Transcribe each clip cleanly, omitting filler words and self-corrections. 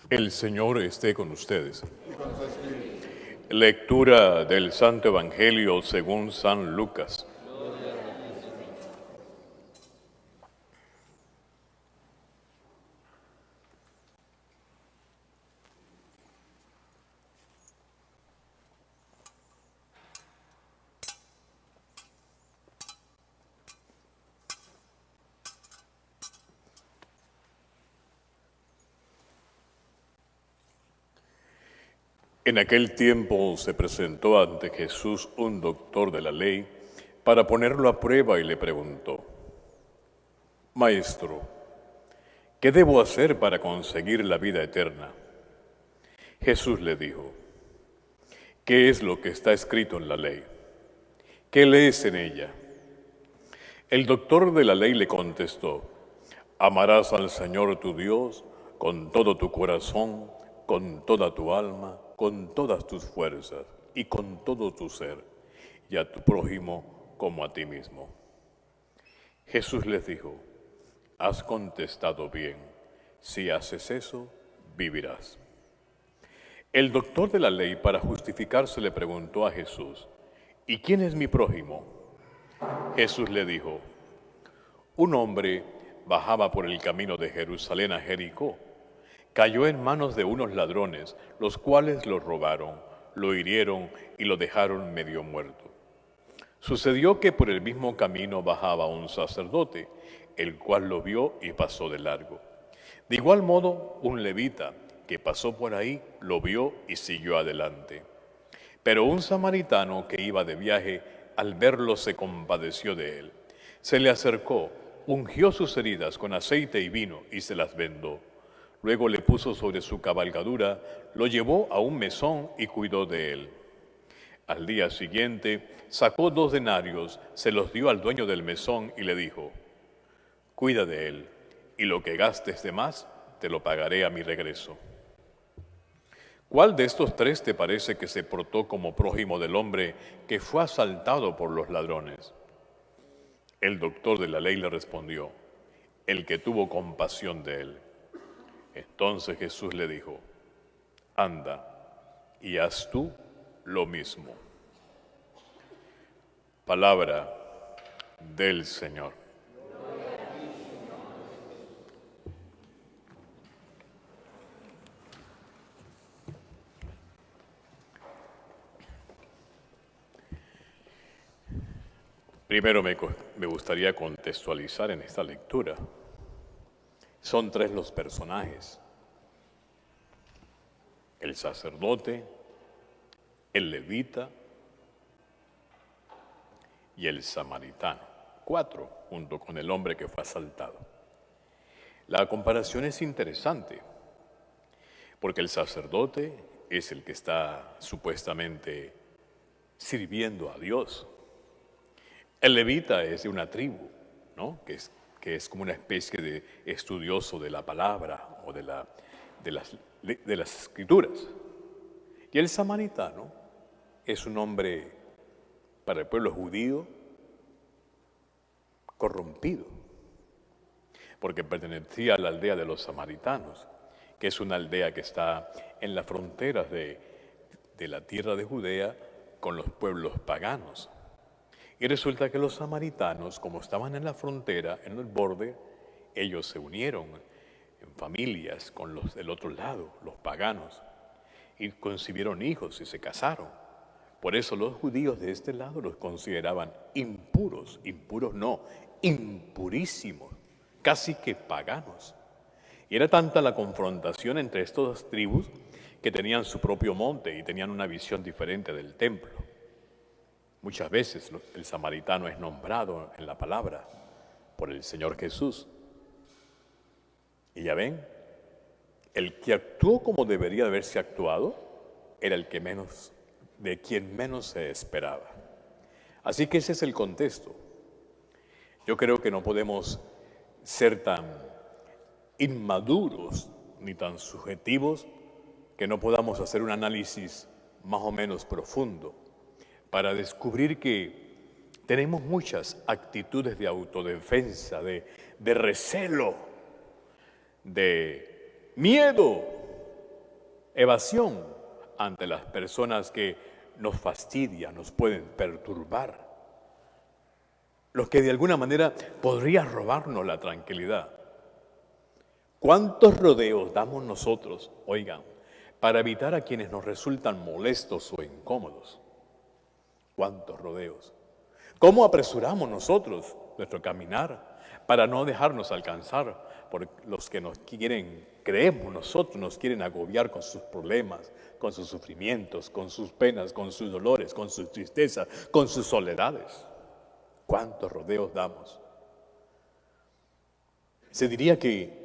El Señor esté con ustedes. Lectura del Santo Evangelio según San Lucas. En aquel tiempo se presentó ante Jesús un doctor de la ley para ponerlo a prueba y le preguntó: Maestro, ¿qué debo hacer para conseguir la vida eterna? Jesús le dijo: ¿Qué es lo que está escrito en la ley? ¿Qué lees en ella? El doctor de la ley le contestó: Amarás al Señor tu Dios con todo tu corazón, con toda tu alma, con todas tus fuerzas y con todo tu ser, y a tu prójimo como a ti mismo. Jesús les dijo: Has contestado bien, si haces eso, vivirás. El doctor de la ley, para justificarse, le preguntó a Jesús: ¿Y quién es mi prójimo? Jesús le dijo: Un hombre bajaba por el camino de Jerusalén a Jericó. Cayó en manos de unos ladrones, los cuales lo robaron, lo hirieron y lo dejaron medio muerto. Sucedió que por el mismo camino bajaba un sacerdote, el cual lo vio y pasó de largo. De igual modo, un levita que pasó por ahí lo vio y siguió adelante. Pero un samaritano que iba de viaje, al verlo se compadeció de él. Se le acercó, ungió sus heridas con aceite y vino y se las vendó. Luego le puso sobre su cabalgadura, lo llevó a un mesón y cuidó de él. Al día siguiente sacó 2 denarios, se los dio al dueño del mesón y le dijo: Cuida de él, y lo que gastes de más te lo pagaré a mi regreso. ¿Cuál de estos 3 te parece que se portó como prójimo del hombre que fue asaltado por los ladrones? El doctor de la ley le respondió: el que tuvo compasión de él. Entonces Jesús le dijo: Anda y haz tú lo mismo. Palabra del Señor. Primero me gustaría contextualizar en esta lectura. Son 3 los personajes: el sacerdote, el levita y el samaritano. 4, junto con el hombre que fue asaltado. La comparación es interesante, porque el sacerdote es el que está supuestamente sirviendo a Dios. El levita es de una tribu, ¿no? que es como una especie de estudioso de la palabra o de las escrituras. Y el samaritano es un hombre, para el pueblo judío, corrompido, porque pertenecía a la aldea de los samaritanos, que es una aldea que está en las fronteras de la tierra de Judea con los pueblos paganos. Y resulta que los samaritanos, como estaban en la frontera, en el borde, ellos se unieron en familias con los del otro lado, los paganos, y concibieron hijos y se casaron. Por eso los judíos de este lado los consideraban impuros, impuros no, impurísimos, casi que paganos. Y era tanta la confrontación entre estas 2 tribus que tenían su propio monte y tenían una visión diferente del templo. Muchas veces el samaritano es nombrado en la palabra por el Señor Jesús. Y ya ven, el que actuó como debería haberse actuado era el que menos, de quien menos se esperaba. Así que ese es el contexto. Yo creo que no podemos ser tan inmaduros ni tan subjetivos que no podamos hacer un análisis más o menos profundo para descubrir que tenemos muchas actitudes de autodefensa, de recelo, de miedo evasión ante las personas que nos fastidian, nos pueden perturbar, los que de alguna manera podrían robarnos la tranquilidad. ¿Cuántos rodeos damos nosotros, oigan, para evitar a quienes nos resultan molestos o incómodos? ¿Cuántos rodeos? ¿Cómo apresuramos nosotros nuestro caminar para no dejarnos alcanzar por los que nos quieren, creemos nosotros, nos quieren agobiar con sus problemas, con sus sufrimientos, con sus penas, con sus dolores, con sus tristezas, con sus soledades? ¿Cuántos rodeos damos? Se diría que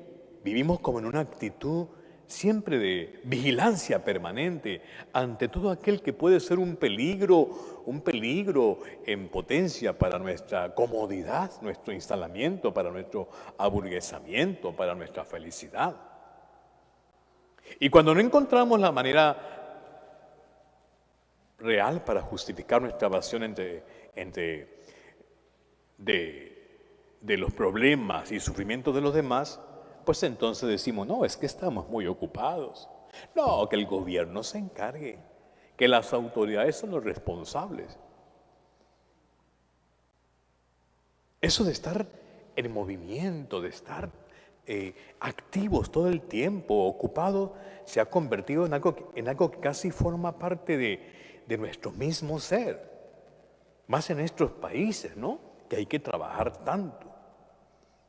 vivimos como en una actitud siempre de vigilancia permanente ante todo aquel que puede ser un peligro en potencia para nuestra comodidad, nuestro instalamiento, para nuestro aburguesamiento, para nuestra felicidad. Y cuando no encontramos la manera real para justificar nuestra evasión de los problemas y sufrimientos de los demás, pues entonces decimos, no, es que estamos muy ocupados. No, que el gobierno se encargue, que las autoridades son los responsables. Eso de estar en movimiento, de estar activos todo el tiempo, ocupados, se ha convertido en algo que casi forma parte de nuestro mismo ser. Más en estos países, ¿no? Que hay que trabajar tanto.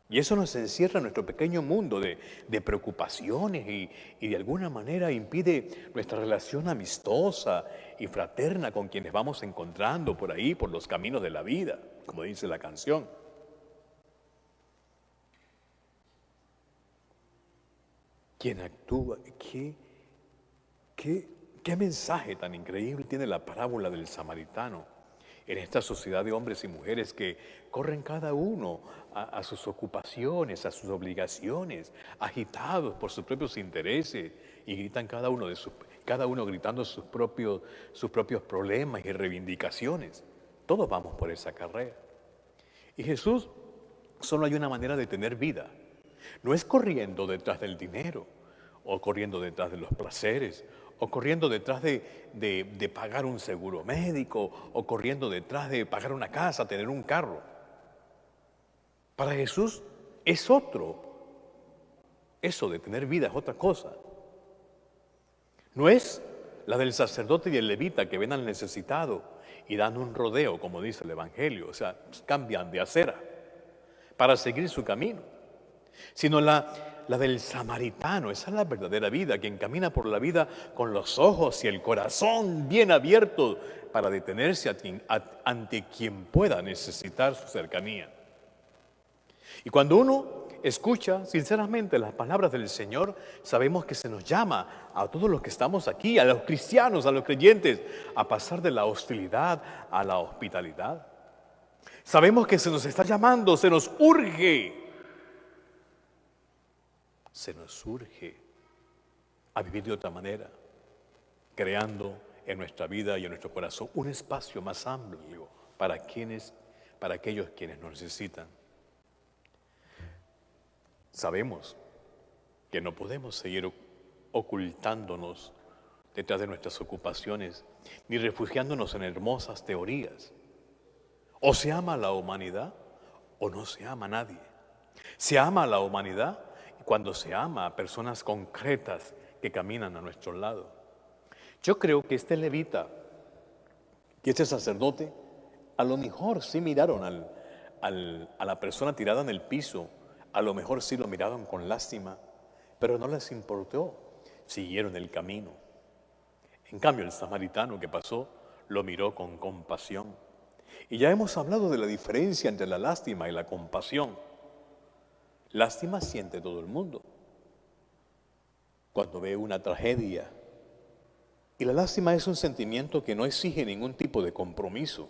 Y eso nos encierra en nuestro pequeño mundo de preocupaciones y de alguna manera impide nuestra relación amistosa y fraterna con quienes vamos encontrando por ahí, por los caminos de la vida, como dice la canción. ¿Quién actúa? ¿Qué mensaje tan increíble tiene la parábola del samaritano en esta sociedad de hombres y mujeres que corren cada uno a sus ocupaciones, a sus obligaciones, agitados por sus propios intereses y gritan cada uno gritando sus propios problemas y reivindicaciones? Todos vamos por esa carrera. Y Jesús, solo hay una manera de tener vida. No es corriendo detrás del dinero, o corriendo detrás de los placeres, o corriendo detrás de pagar un seguro médico, o corriendo detrás de pagar una casa, tener un carro. Para Jesús es otro. Eso de tener vida es otra cosa. No es la del sacerdote y el levita que ven al necesitado y dan un rodeo, como dice el Evangelio, o sea, cambian de acera para seguir su camino, sino la del samaritano. Esa es la verdadera vida, quien camina por la vida con los ojos y el corazón bien abiertos para detenerse ante quien pueda necesitar su cercanía. Y cuando uno escucha sinceramente las palabras del Señor, sabemos que se nos llama a todos los que estamos aquí, a los cristianos, a los creyentes, a pasar de la hostilidad a la hospitalidad. Sabemos que se nos está llamando, se nos urge a vivir de otra manera, creando en nuestra vida y en nuestro corazón un espacio más amplio para aquellos quienes nos necesitan. Sabemos que no podemos seguir ocultándonos detrás de nuestras ocupaciones, ni refugiándonos en hermosas teorías. O se ama a la humanidad o no se ama a nadie. Se ama a la humanidad cuando se ama a personas concretas que caminan a nuestro lado. Yo creo que este levita y este sacerdote a lo mejor sí miraron a la persona tirada en el piso, a lo mejor sí lo miraron con lástima, pero no les importó, siguieron el camino. En cambio, el samaritano que pasó lo miró con compasión. Y ya hemos hablado de la diferencia entre la lástima y la compasión. Lástima siente todo el mundo cuando ve una tragedia. Y la lástima es un sentimiento que no exige ningún tipo de compromiso.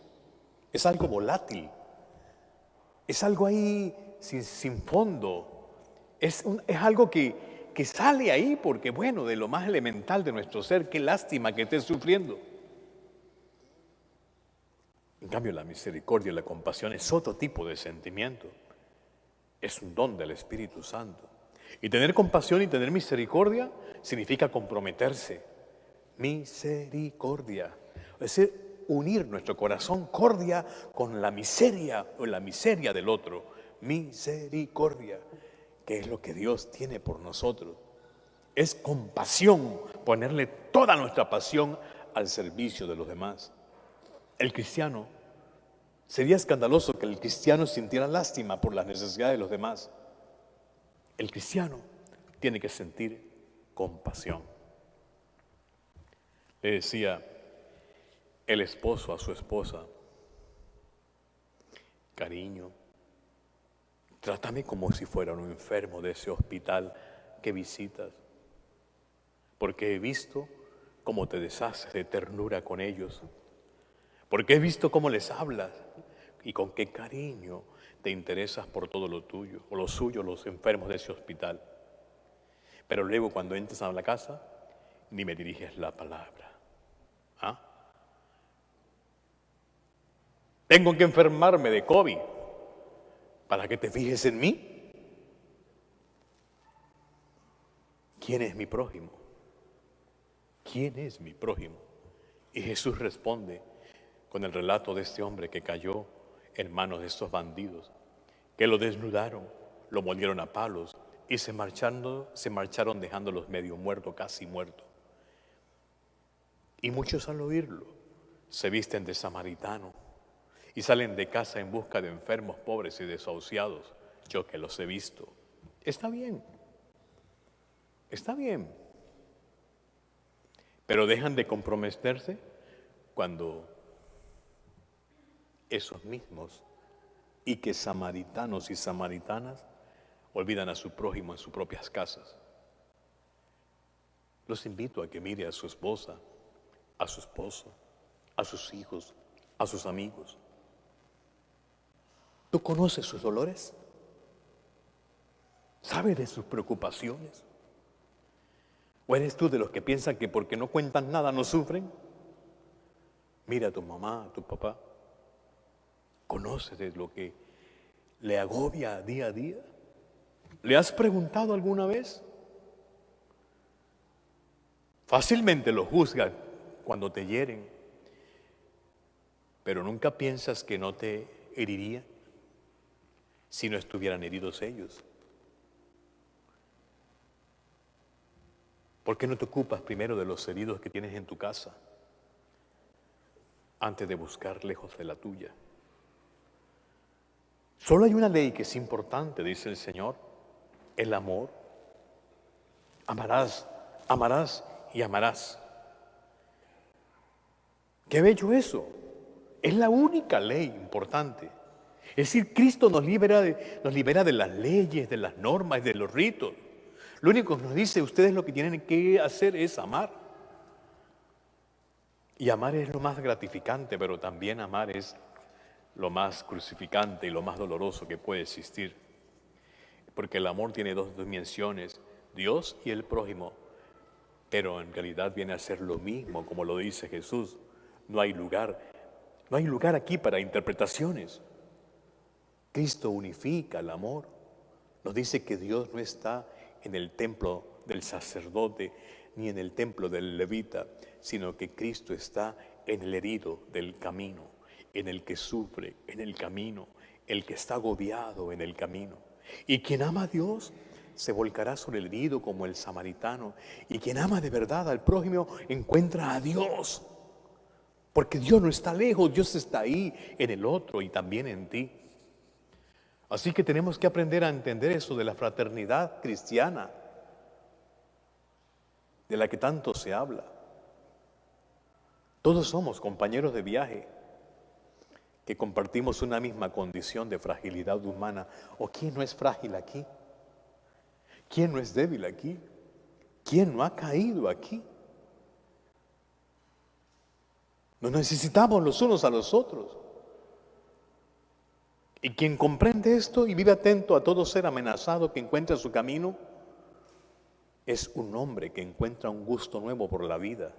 Es algo volátil. Es algo ahí sin fondo. Es algo que sale ahí porque, bueno, de lo más elemental de nuestro ser, qué lástima que estés sufriendo. En cambio, la misericordia y la compasión es otro tipo de sentimiento. Es un don del Espíritu Santo. Y tener compasión y tener misericordia significa comprometerse. Misericordia. Es decir, unir nuestro corazón cordia con la miseria o la miseria del otro. Misericordia, que es lo que Dios tiene por nosotros. Es compasión, ponerle toda nuestra pasión al servicio de los demás. El cristiano, sería escandaloso que el cristiano sintiera lástima por las necesidades de los demás. El cristiano tiene que sentir compasión. Le decía el esposo a su esposa: cariño, trátame como si fuera un enfermo de ese hospital que visitas, porque he visto cómo te deshaces de ternura con ellos, porque he visto cómo les hablas y con qué cariño te interesas por todo lo tuyo, o lo suyo, los enfermos de ese hospital. Pero luego cuando entras a la casa, ni me diriges la palabra. ¿Ah? Tengo que enfermarme de COVID para que te fijes en mí. ¿Quién es mi prójimo? ¿Quién es mi prójimo? Y Jesús responde con el relato de este hombre que cayó en manos de estos bandidos, que lo desnudaron, lo molieron a palos y se marcharon dejándolos medio muerto, casi muerto. Y muchos al oírlo se visten de samaritano y salen de casa en busca de enfermos, pobres y desahuciados. Yo que los he visto. Está bien, pero dejan de comprometerse cuando esos mismos y que samaritanos y samaritanas olvidan a su prójimo en sus propias casas. Los invito a que mire a su esposa, a su esposo, a sus hijos, a sus amigos. ¿Tú conoces sus dolores? ¿Sabes de sus preocupaciones? ¿O eres tú de los que piensan que porque no cuentan nada no sufren? Mira a tu mamá, a tu papá. ¿Conoces de lo que le agobia día a día? ¿Le has preguntado alguna vez? Fácilmente lo juzgan cuando te hieren, pero nunca piensas que no te heriría si no estuvieran heridos ellos. ¿Por qué no te ocupas primero de los heridos que tienes en tu casa antes de buscar lejos de la tuya? Solo hay una ley que es importante, dice el Señor: el amor. Amarás, amarás y amarás. Qué bello eso. Es la única ley importante. Es decir, Cristo nos libera de las leyes, de las normas, de los ritos. Lo único que nos dice: ustedes lo que tienen que hacer es amar. Y amar es lo más gratificante, pero también amar es lo más crucificante y lo más doloroso que puede existir. Porque el amor tiene dos dimensiones: Dios y el prójimo. Pero en realidad viene a ser lo mismo, como lo dice Jesús. No hay lugar aquí para interpretaciones. Cristo unifica el amor. Nos dice que Dios no está en el templo del sacerdote ni en el templo del levita, sino que Cristo está en el herido del camino, en el que sufre en el camino, el que está agobiado en el camino. Y quien ama a Dios se volcará sobre el herido como el samaritano. Y quien ama de verdad al prójimo encuentra a Dios. Porque Dios no está lejos, Dios está ahí en el otro y también en ti. Así que tenemos que aprender a entender eso de la fraternidad cristiana, de la que tanto se habla. Todos somos compañeros de viaje, que compartimos una misma condición de fragilidad humana. ¿O quién no es frágil aquí? ¿Quién no es débil aquí? ¿Quién no ha caído aquí? Nos necesitamos los unos a los otros. Y quien comprende esto y vive atento a todo ser amenazado que encuentra su camino, es un hombre que encuentra un gusto nuevo por la vida.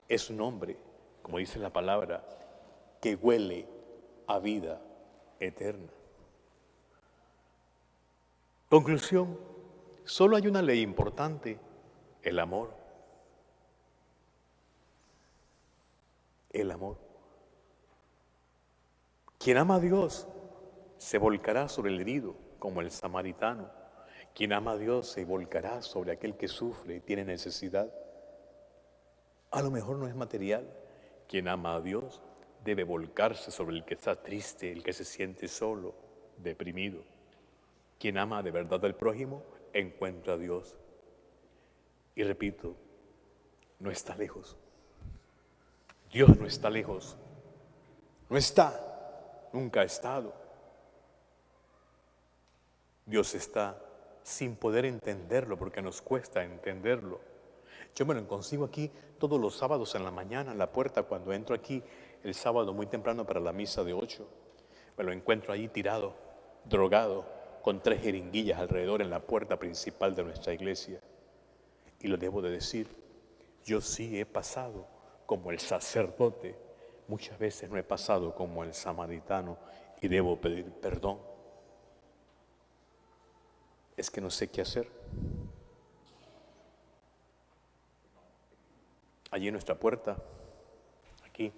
Es un hombre, como dice la palabra, que huele a vida eterna. Conclusión: Solo hay una ley importante, el amor. El amor. Quien ama a Dios se volcará sobre el herido, como el samaritano. Quien ama a Dios se volcará sobre aquel que sufre y tiene necesidad. A lo mejor no es material. Quien ama a Dios debe volcarse sobre el que está triste, el que se siente solo, deprimido. Quien ama de verdad al prójimo encuentra a Dios. Y repito, no está lejos. Dios no está lejos. No está, nunca ha estado. Dios está sin poder entenderlo porque nos cuesta entenderlo. Yo me lo consigo aquí todos los sábados en la mañana en la puerta cuando entro aquí el sábado muy temprano para la misa de 8. Me lo encuentro ahí tirado, drogado, con 3 jeringuillas alrededor en la puerta principal de nuestra iglesia. Y lo debo de decir, yo sí he pasado como el sacerdote, muchas veces no he pasado como el samaritano y debo pedir perdón. Es que no sé qué hacer. Allí en nuestra puerta, aquí,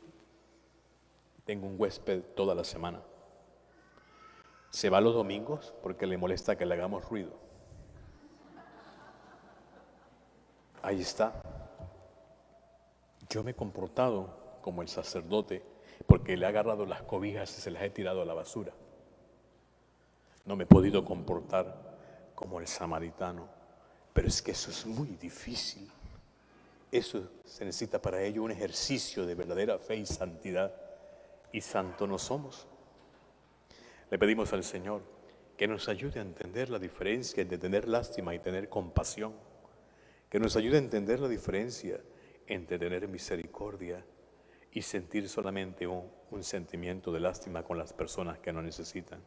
tengo un huésped toda la semana. Se va los domingos porque le molesta que le hagamos ruido. Ahí está. Yo me he comportado como el sacerdote porque le he agarrado las cobijas y se las he tirado a la basura. No me he podido comportar como el samaritano, pero es que eso es muy difícil. Eso se necesita para ello un ejercicio de verdadera fe y santidad, y santo no somos. Le pedimos al Señor que nos ayude a entender la diferencia entre tener lástima y tener compasión, que nos ayude a entender la diferencia entre tener misericordia y sentir solamente un sentimiento de lástima con las personas que nos necesitan,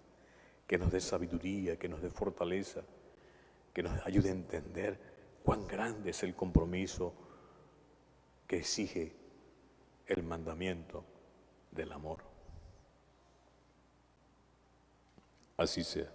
que nos dé sabiduría, que nos dé fortaleza, que nos ayude a entender cuán grande es el compromiso que exige el mandamiento del amor. Así sea.